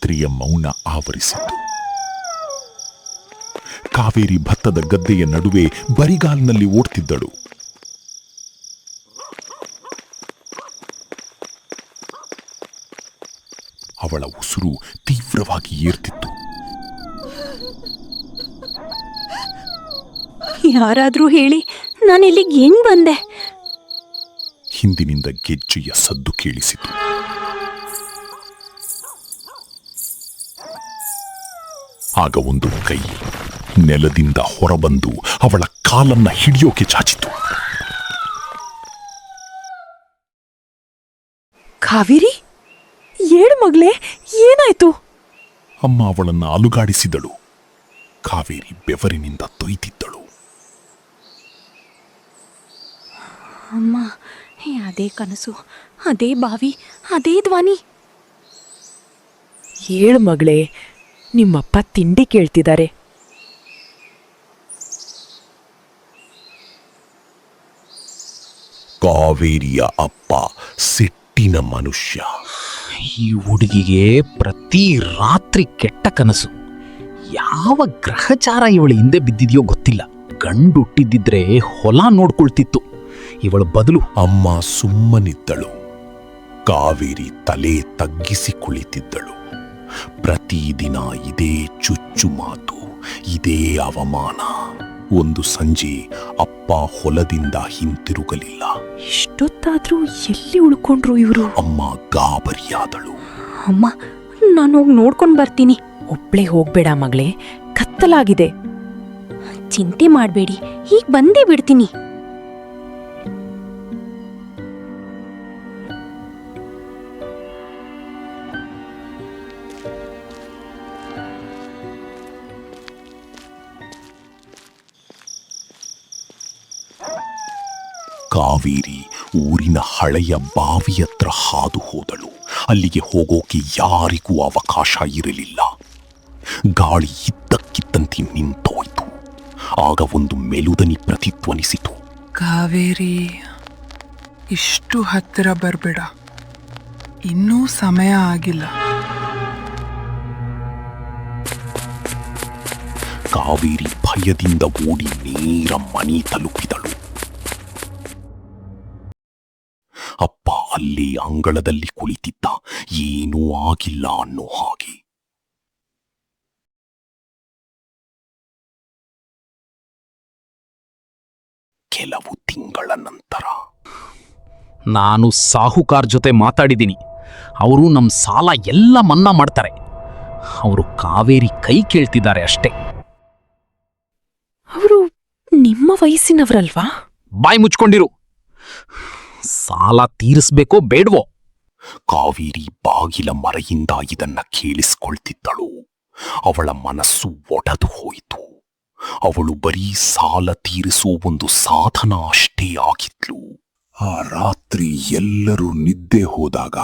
ರಾತ್ರಿಯ ಮೌನ ಆವರಿಸಿತು. ಕಾವೇರಿ ಭತ್ತದ ಗದ್ದೆಯ ನಡುವೆ ಬರಿಗಾಲಿನಲ್ಲಿ ಓಡ್ತಿದ್ದಳು. ಅವಳ ಉಸಿರು ತೀವ್ರವಾಗಿ ಏರ್ತಿತ್ತು. ಯಾರಾದ್ರೂ ಹೇಳಿ ನಾನು ಇಲ್ಲಿಗೆ ಹೆಂಗ್ ಬಂದೆ? ಹಿಂದಿನಿಂದ ಗೆಜ್ಜೆಯ ಸದ್ದು ಕೇಳಿಸಿತು. ಆಗ ಒಂದು ಕೈ ನೆಲದಿಂದ ಹೊರಬಂದು ಅವಳ ಕಾಲನ್ನ ಹಿಡಿಯೋಕೆ ಚಾಚಿತು. ಕಾವೇರಿ, ಏಳು ಮಗಳೇ, ಏನಾಯ್ತು? ಅಮ್ಮ ಅವಳನ್ನು ಅಲುಗಾಡಿಸಿದಳು. ಕಾವೇರಿ ಬೆವರಿನಿಂದ ತೊಯ್ತಿದ್ದಳು. ಅಮ್ಮ, ಅದೇ ಕನಸು, ಅದೇ ಬಾವಿ, ಅದೇ ಧ್ವನಿ. ಏಳು ಮಗಳೇ, ನಿಮ್ಮಪ್ಪ ತಿಂಡಿ ಕೇಳ್ತಿದ್ದಾರೆ. ಕಾವೇರಿಯ ಅಪ್ಪ ಸಿಟ್ಟಿನ ಮನುಷ್ಯ. ಈ ಹುಡುಗಿಗೆ ಪ್ರತಿ ರಾತ್ರಿ ಕೆಟ್ಟ ಕನಸು. ಯಾವ ಗ್ರಹಚಾರ ಇವಳು ಹಿಂದೆ ಬಿದ್ದಿದೆಯೋ ಗೊತ್ತಿಲ್ಲ. ಗಂಡು ಹುಟ್ಟಿದ್ದಿದ್ರೆ ಹೊಲ ನೋಡ್ಕೊಳ್ತಿತ್ತು. ಇವಳು ಬದಲು. ಅಮ್ಮ ಸುಮ್ಮನಿದ್ದಳು. ಕಾವೇರಿ ತಲೆ ತಗ್ಗಿಸಿ ಕುಳಿತಿದ್ದಳು. ಪ್ರತಿದಿನ ಇದೇ ಚುಚ್ಚು ಮಾತು, ಇದೇ ಅವಮಾನ. ಒಂದು ಸಂಜೆ ಅಪ್ಪ ಹೊಲದಿಂದ ಹಿಂತಿರುಗಲಿಲ್ಲ. ಇಷ್ಟೊತ್ತಾದ್ರೂ ಎಲ್ಲಿ ಉಳ್ಕೊಂಡ್ರು ಇವರು? ಅಮ್ಮ ಗಾಬರಿಯಾದಳು. ಅಮ್ಮ, ನಾನು ಹೋಗಿ ನೋಡ್ಕೊಂಡು ಬರ್ತೀನಿ. ಒಬ್ಳೆ ಹೋಗ್ಬೇಡ ಮಗಳೇ, ಕತ್ತಲಾಗಿದೆ. ಚಿಂತೆ ಮಾಡಬೇಡಿ, ಈಗ ಬಂದೇ ಬಿಡ್ತೀನಿ. ಕಾವೇರಿ ಊರಿನ ಹಳೆಯ ಬಾವಿಯತ್ರ ಹಾದು ಹೋದಳು. ಅಲ್ಲಿಗೆ ಹೋಗೋಕೆ ಯಾರಿಗೂ ಅವಕಾಶ ಇರಲಿಲ್ಲ. ಗಾಳಿ ಇದ್ದಕ್ಕಿದ್ದಂತೆ ನಿಂತೋಯ್ತು. ಆಗ ಒಂದು ಮೆಲುದನಿ ಪ್ರತಿಧ್ವನಿಸಿತು. ಕಾವೇರಿ, ಇಷ್ಟು ಹತ್ತಿರ ಬರಬೇಡ, ಇನ್ನೂ ಸಮಯ ಆಗಿಲ್ಲ. ಕಾವೇರಿ ಭಯದಿಂದ ಓಡಿ ನೇರ ಮನೆ ತಲುಪಿದಳು. ಅಪ್ಪ ಅಲ್ಲಿ ಅಂಗಳದಲ್ಲಿ ಕುಳಿತಿದ್ದ, ಏನೂ ಆಗಿಲ್ಲ ಅನ್ನೋ ಹಾಗೆ. ಕೆಲವು ತಿಂಗಳ ನಂತರ ನಾನು ಸಾಹುಕಾರ್ ಜೊತೆ ಮಾತಾಡಿದ್ದೀನಿ. ಅವರು ನಮ್ಮ ಸಾಲ ಎಲ್ಲ ಮನ್ನಾ ಮಾಡ್ತಾರೆ. ಅವರು ಕಾವೇರಿ ಕೈ ಕೇಳ್ತಿದ್ದಾರೆ ಅಷ್ಟೇ. ಅವರು ನಿಮ್ಮ ವಯಸ್ಸಿನವರಲ್ವಾ? ಬಾಯಿ ಮುಚ್ಕೊಂಡಿರು. ಸಾಲ ತೀರಿಸ್ಬೇಕೋ ಬೇಡ್ವೋ? ಕಾವೇರಿ ಬಾಗಿಲ ಮರೆಯಿಂದ ಇದನ್ನ ಕೇಳಿಸ್ಕೊಳ್ತಿದ್ದಳು. ಅವಳ ಮನಸ್ಸು ಒಡೆದು ಹೋಯಿತು. ಅವಳು ಬರೀ ಸಾಲ ತೀರಿಸೋ ಒಂದು ಸಾಧನ ಅಷ್ಟೇ ಆಗಿದ್ಲು. ಆ ರಾತ್ರಿ ಎಲ್ಲರೂ ನಿದ್ದೆ ಹೋದಾಗ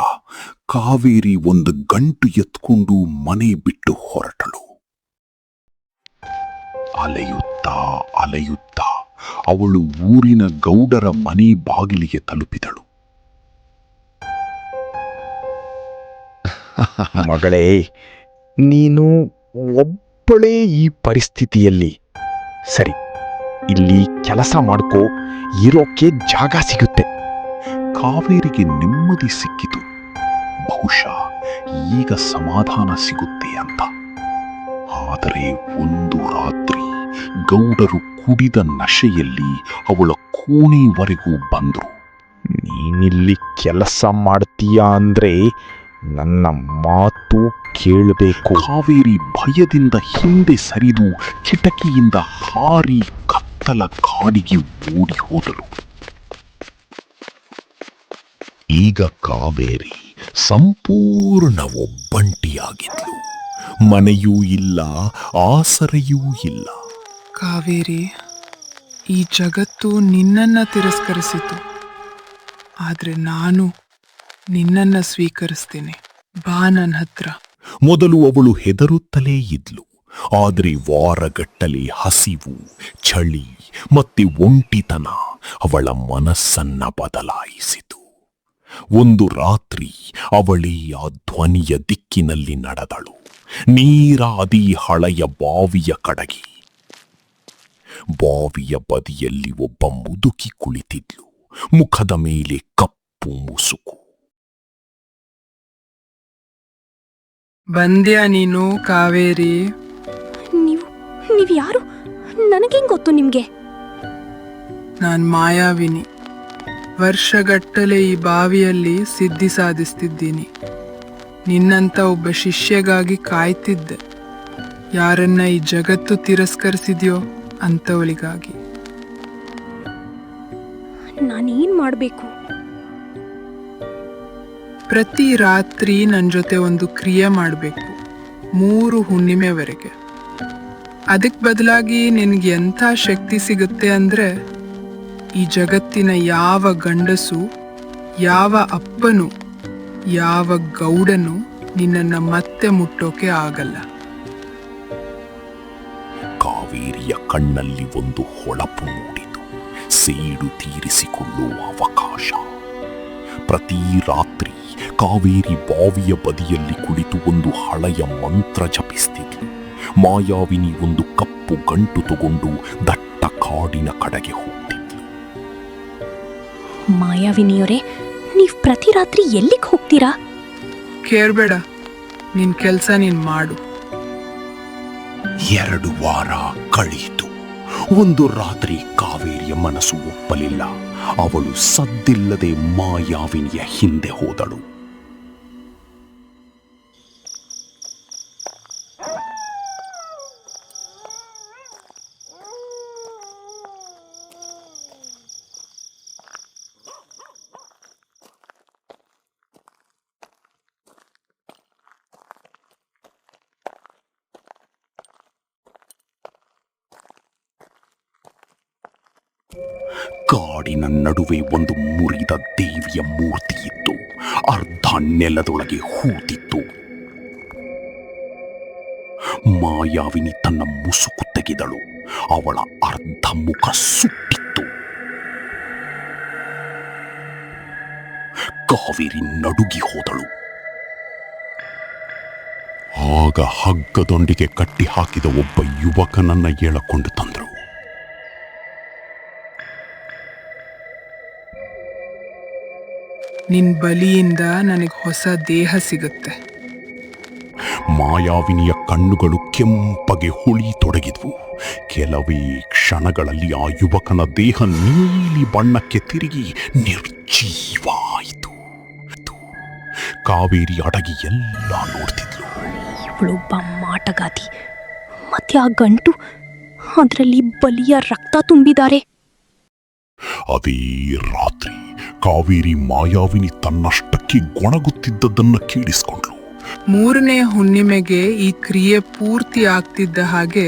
ಕಾವೇರಿ ಒಂದು ಗಂಟು ಎತ್ಕೊಂಡು ಮನೆ ಬಿಟ್ಟು ಹೊರಟಳು. ಅಲೆಯುತ್ತಾ ಅಲೆಯುತ್ತಾ ಅವಳು ಊರಿನ ಗೌಡರ ಮನೆ ಬಾಗಿಲಿಗೆ ತಲುಪಿದಳು. ಮಗಳೇ, ನೀನು ಒಬ್ಬಳೇ ಈ ಪರಿಸ್ಥಿತಿಯಲ್ಲಿ. ಸರಿ, ಇಲ್ಲಿ ಕೆಲಸ ಮಾಡ್ಕೋ, ಇರೋಕೆ ಜಾಗ ಸಿಗುತ್ತೆ. ಕಾವೇರಿಗೆ ನೆಮ್ಮದಿ ಸಿಕ್ಕಿತು. ಬಹುಶಃ ಈಗ ಸಮಾಧಾನ ಸಿಗುತ್ತೆ ಅಂತ. ಆದರೆ ಒಂದು ರಾತ್ರಿ ಗೌಡರು ಕುಡಿದ ನಶೆಯಲ್ಲಿ ಅವಳ ಕೋಣೆವರೆಗೂ ಬಂದರು. ನೀನಿಲ್ಲಿ ಕೆಲಸ ಮಾಡ್ತೀಯಾ ಅಂದ್ರೆ ನನ್ನ ಮಾತು ಕೇಳಬೇಕು. ಕಾವೇರಿ ಭಯದಿಂದ ಹಿಂದೆ ಸರಿದು ಕಿಟಕಿಯಿಂದ ಹಾರಿ ಕತ್ತಲ ಕಾಡಿಗೆ ಓಡಿ ಹೋದಳು. ಈಗ ಕಾವೇರಿ ಸಂಪೂರ್ಣ ಒಬ್ಬಂಟಿಯಾಗಿದ್ಲು. ಮನೆಯೂ ಇಲ್ಲ, ಆಸರೆಯೂ ಇಲ್ಲ. ಕಾವೇರಿ, ಈ ಜಗತ್ತು ನಿನ್ನನ್ನ ತಿರಸ್ಕರಿಸಿತು, ಆದ್ರೆ ನಾನು ನಿನ್ನನ್ನ ಸ್ವೀಕರಿಸ್ತೇನೆ. ಬಾ ನನ್ನ ಹತ್ರ. ಮೊದಲು ಅವಳು ಹೆದರುತ್ತಲೇ ಇದ್ಲು. ಆದರೆ ವಾರಗಟ್ಟಲೆ ಹಸಿವು, ಚಳಿ ಮತ್ತೆ ಒಂಟಿತನ ಅವಳ ಮನಸ್ಸನ್ನ ಬದಲಾಯಿಸಿತು. ಒಂದು ರಾತ್ರಿ ಅವಳೇ ಆ ಧ್ವನಿಯ ದಿಕ್ಕಿನಲ್ಲಿ ನಡೆದಳು. ನೀರಾದಿ ಹಳೆಯ ಬಾವಿಯ ಕಡೆಗೆ. ಬಾವಿಯ ಬದಿಯಲ್ಲಿ ಒಬ್ಬ ಮುದುಕಿ ಕುಳಿತಿದ್ಲು. ಮುಖದ ಮೇಲೆ ಕಪ್ಪು ಮುಸುಕು. ಬಂದ್ಯಾ ನೀನು ಕಾವೇರಿ? ನೀವು ಯಾರು? ನನಗೇನ್ ಗೊತ್ತು ನಿಮ್ಗೆ? ನಾನ್ ಮಾಯಾವಿನಿ. ವರ್ಷಗಟ್ಟಲೆ ಈ ಬಾವಿಯಲ್ಲಿ ಸಿದ್ಧಿ ಸಾಧಿಸ್ತಿದ್ದೀನಿ. ನಿನ್ನಂತ ಒಬ್ಬ ಶಿಷ್ಯಗಾಗಿ ಕಾಯ್ತಿದ್ದೆ. ಯಾರನ್ನ ಈ ಜಗತ್ತು ತಿರಸ್ಕರಿಸಿದ್ಯೋ ಅಂತವಳಿಗಾಗಿ. ನಾನೇನ್ ಮಾಡ್ಬೇಕು? ಪ್ರತಿ ರಾತ್ರಿ ನನ್ನ ಜೊತೆ ಒಂದು ಕ್ರಿಯೆ ಮಾಡಬೇಕು, 3 ಹುಣ್ಣಿಮೆವರೆಗೆ. ಅದಕ್ಕೆ ಬದಲಾಗಿ ನಿನಗೆ ಎಂಥ ಶಕ್ತಿ ಸಿಗುತ್ತೆ ಅಂದ್ರೆ, ಈ ಜಗತ್ತಿನ ಯಾವ ಗಂಡಸು, ಯಾವ ಅಪ್ಪನು, ಯಾವ ಗೌಡನು ನಿನ್ನನ್ನ ಮತ್ತೆ ಮುಟ್ಟೋಕೆ ಆಗಲ್ಲ. ಕಾವೇರಿಯ ಕಣ್ಣಲ್ಲಿ ಒಂದು ಹೊಳಪು ಮೂಡಿತು. ಸೇಡು ತೀರಿಸಿಕೊಳ್ಳುವ ಅವಕಾಶ. ಪ್ರತಿ ರಾತ್ರಿ ಕಾವೇರಿ ಬಾವಿಯ ಬದಿಯಲ್ಲಿ ಕುಳಿತು ಒಂದು ಹಳೆಯ ಮಂತ್ರ ಜಪಿಸ್ತಿದ್ಲು. ಮಾಯಾವಿನಿ ಒಂದು ಕಪ್ಪು ಗಂಟು ತಗೊಂಡು ದಟ್ಟ ಕಾಡಿನ ಕಡೆಗೆ ಹೋಗ್ತಿದ್ಲು. ಮಾಯಾವಿನಿಯವರೇ, ನೀವ್ ಪ್ರತಿ ರಾತ್ರಿ ಎಲ್ಲಿಗೆ ಹೋಗ್ತೀರಾ? ಕೇಳ್ಬೇಡ, ನಿನ್ ಕೆಲ್ಸ ನೀನ್ ಮಾಡು. 2 ವಾರ ಕಳೆಯಿತು. ಒಂದು ರಾತ್ರಿ ಕಾವೇರಿಯ ಮನಸ್ಸು ಒಪ್ಪಲಿಲ್ಲ. ಅವಳು ಸದ್ದಿಲ್ಲದೆ ಮಾಯಾವಿನಿಯ ಹಿಂದೆ ಹೋದಳು. ಕಾಡಿನ ನಡುವೆ ಒಂದು ಮುರಿದ ದೇವಿಯ ಮೂರ್ತಿ ಇತ್ತು. ಅರ್ಧ ನೆಲದೊಳಗೆ ಹೂತಿತ್ತು. ಮಾಯಾವಿನಿ ತನ್ನ ಮುಸುಕು ತೆಗೆದಳು. ಅವಳ ಅರ್ಧ ಮುಖ ಸುಟ್ಟಿತ್ತು. ಕಾವೇರಿ ನಡುಗಿ ಹೋದಳು. ಆಗ ಹಗ್ಗದೊಂದಿಗೆ ಕಟ್ಟಿ ಹಾಕಿದ ಒಬ್ಬ ಯುವಕನನ್ನ ಎಳಕೊಂಡು ತಂದರು. ನಿನ್ ಬಲಿಯಿಂದ ನನಗೆ ಹೊಸ ದೇಹ ಸಿಗುತ್ತೆ. ಮಾಯಾವಿನಿಯ ಕಣ್ಣುಗಳು ಕೆಂಪಗೆ ಹೊಳಿತೊಡಗಿದ್ವು. ಕೆಲವೇ ಕ್ಷಣಗಳಲ್ಲಿ ಆ ಯುವಕನ ದೇಹ ನೀಲಿ ಬಣ್ಣಕ್ಕೆ ತಿರುಗಿ ನಿರ್ಜೀವಾಯಿತು. ಕಾವೇರಿ ಅಡಗಿ ಎಲ್ಲ ನೋಡ್ತಿದ್ಲು. ಇವಳೊಬ್ಬ ಮಾಟಗಾತಿ. ಮತ್ತೆ ಆ ಗಂಟು, ಅದರಲ್ಲಿ ಬಲಿಯ ರಕ್ತ ತುಂಬಿದ್ದಾರೆ. ಅದೇ ರಾತ್ರಿ ಕಾವೇರಿ ಮಾಯಾವಿನಿ ತನ್ನಷ್ಟಕ್ಕೆ ಗೊಣಗುತ್ತಿದ್ದದನ್ನ ಕೇಳಿಸಿಕೊಂಡ್ಲು. 3ನೇ ಹುಣ್ಣಿಮೆಗೆ ಈ ಕ್ರಿಯೆ ಪೂರ್ತಿ ಆಗ್ತಿದ್ದ ಹಾಗೆ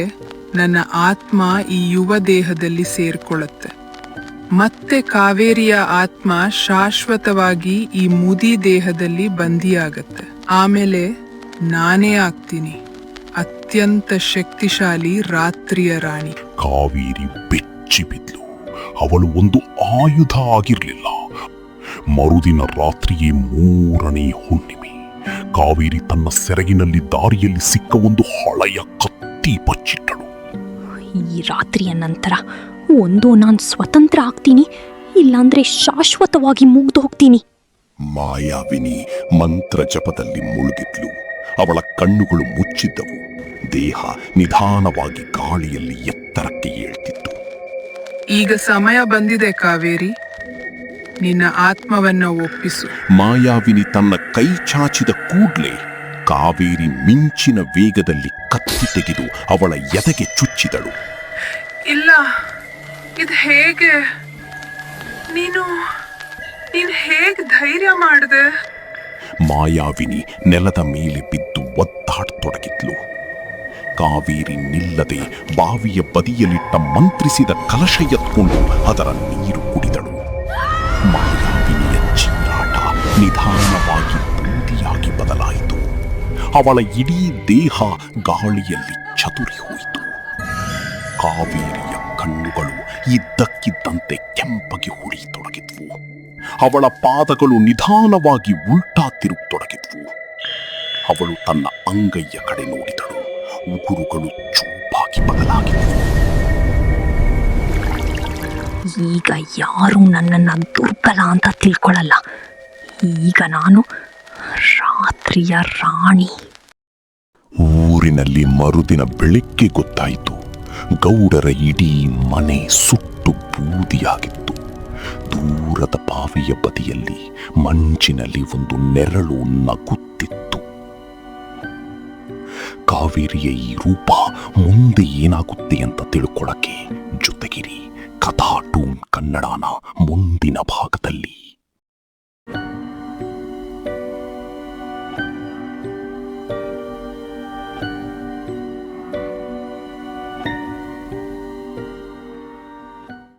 ನನ್ನ ಆತ್ಮ ಈ ಯುವ ದೇಹದಲ್ಲಿ ಸೇರ್ಕೊಳ್ಳುತ್ತೆ. ಮತ್ತೆ ಕಾವೇರಿಯ ಆತ್ಮ ಶಾಶ್ವತವಾಗಿ ಈ ಮುದಿ ದೇಹದಲ್ಲಿ ಬಂದಿಯಾಗತ್ತೆ. ಆಮೇಲೆ ನಾನೇ ಆಗ್ತೀನಿ ಅತ್ಯಂತ ಶಕ್ತಿಶಾಲಿ ರಾತ್ರಿಯ ರಾಣಿ. ಕಾವೇರಿ ಬೆಚ್ಚಿ ಬಿದ್ಲು. ಅವಳು ಒಂದು ಆಯುಧ ಆಗಿರಲಿಲ್ಲ. ಮರುದಿನ ರಾತ್ರಿಯೇ 3ನೇ ಹುಣ್ಣಿಮೆ. ಕಾವೇರಿ ತನ್ನ ಸೆರಗಿನಲ್ಲಿ ದಾರಿಯಲ್ಲಿ ಸಿಕ್ಕ ಒಂದು ಹಳೆಯ ಕತ್ತಿ ಬಚ್ಚಿಟ್ಟಳು. ಈ ರಾತ್ರಿಯ ನಂತರ ಒಂದು ನಾನು ಸ್ವತಂತ್ರ ಆಗ್ತೀನಿ, ಇಲ್ಲಾಂದ್ರೆ ಶಾಶ್ವತವಾಗಿ ಮುಗ್ದು ಹೋಗ್ತೀನಿ. ಮಾಯಾವಿನಿ ಮಂತ್ರ ಜಪದಲ್ಲಿ ಮುಳುಗಿದ್ಲು. ಅವಳ ಕಣ್ಣುಗಳು ಮುಚ್ಚಿದ್ದವು. ದೇಹ ನಿಧಾನವಾಗಿ ಗಾಳಿಯಲ್ಲಿ ಎತ್ತರಕ್ಕೆ ಏಳ್ತಿತ್ತು. ಈಗ ಸಮಯ ಬಂದಿದೆ ಕಾವೇರಿ, ನಿನ್ನ ಆತ್ಮವನ್ನ ಒಪ್ಪಿಸು. ಮಾಯಾವಿನಿ ತನ್ನ ಕೈ ಚಾಚಿದ ಕೂಡ್ಲೆ ಕಾವೇರಿ ಮಿಂಚಿನ ವೇಗದಲ್ಲಿ ಕತ್ತಿ ತೆಗೆದು ಅವಳ ಎದೆಗೆ ಚುಚ್ಚಿದಳು. ಇಲ್ಲ, ಇದು ಹೇಗೆ? ನೀನು ಹೇಗೆ ಧೈರ್ಯ ಮಾಡಿದೆ? ಮಾಯಾವಿನಿ ನೆಲದ ಮೇಲೆ ಬಿದ್ದು ಒದ್ದಾಡತೊಡಗಿದ್ಲು. ಕಾವೇರಿ ನಿಲ್ಲದೆ ಬಾವಿಯ ಬದಿಯಲ್ಲಿಟ್ಟ ಮಂತ್ರಿಸಿದ ಕಲಶ ಎತ್ಕೊಂಡು ಅದರ ನೀರು ಕುಡಿದಳು. ಮಾಯಾವಿನಿಯ ಚೀರಾಟ ನಿಧಾನವಾಗಿ ಬೂದಿಯಾಗಿ ಬದಲಾಯಿತು. ಅವಳ ಇಡೀ ದೇಹ ಗಾಳಿಯಲ್ಲಿ ಚದುರಿ ಹೋಯಿತು. ಕಾವೇರಿಯ ಕಣ್ಣುಗಳು ಇದ್ದಕ್ಕಿದ್ದಂತೆ ಕೆಂಪಗೆ ಹೊಳೆಯತೊಡಗಿದ್ವು. ಅವಳ ಪಾದಗಳು ನಿಧಾನವಾಗಿ ಉಲ್ಟಾ ತಿರುಗತೊಡಗಿದ್ವು. ಅವಳು ತನ್ನ ಅಂಗೈಯ ಕಡೆ ನೋಡಿದಳು. ಉಗುರುಗಳು ಚೂಪಾಗಿ ಬದಲಾಗಿದ್ವು. ಈಗ ಯಾರೂ ನನ್ನನ್ನು ದುರ್ಬಲ ಅಂತ ತಿಳ್ಕೊಳ್ಳಲ್ಲ. ಈಗ ನಾನು ರಾತ್ರಿಯ ರಾಣಿ. ಊರಿನಲ್ಲಿ ಮರುದಿನ ಬೆಳಗ್ಗೆ ಗೊತ್ತಾಯಿತು. ಗೌಡರ ಇಡೀ ಮನೆ ಸುಟ್ಟು ಬೂದಿಯಾಗಿತ್ತು. ದೂರದ ಬಾವಿಯ ಬದಿಯಲ್ಲಿ ಮಂಚಿನಲ್ಲಿ ಒಂದು ನೆರಳು ನಗುತ್ತಿತ್ತು. ಕಾವೇರಿಯ ಈ ರೂಪ ಮುಂದೆ ಏನಾಗುತ್ತೆ ಅಂತ ತಿಳ್ಕೊಳಕ್ಕೆ ಜೊತೆಗಿರಿ. ಕಥಾ ಟೂನ್ ಕನ್ನಡನ ಮುಂದಿನ ಭಾಗದಲ್ಲಿ.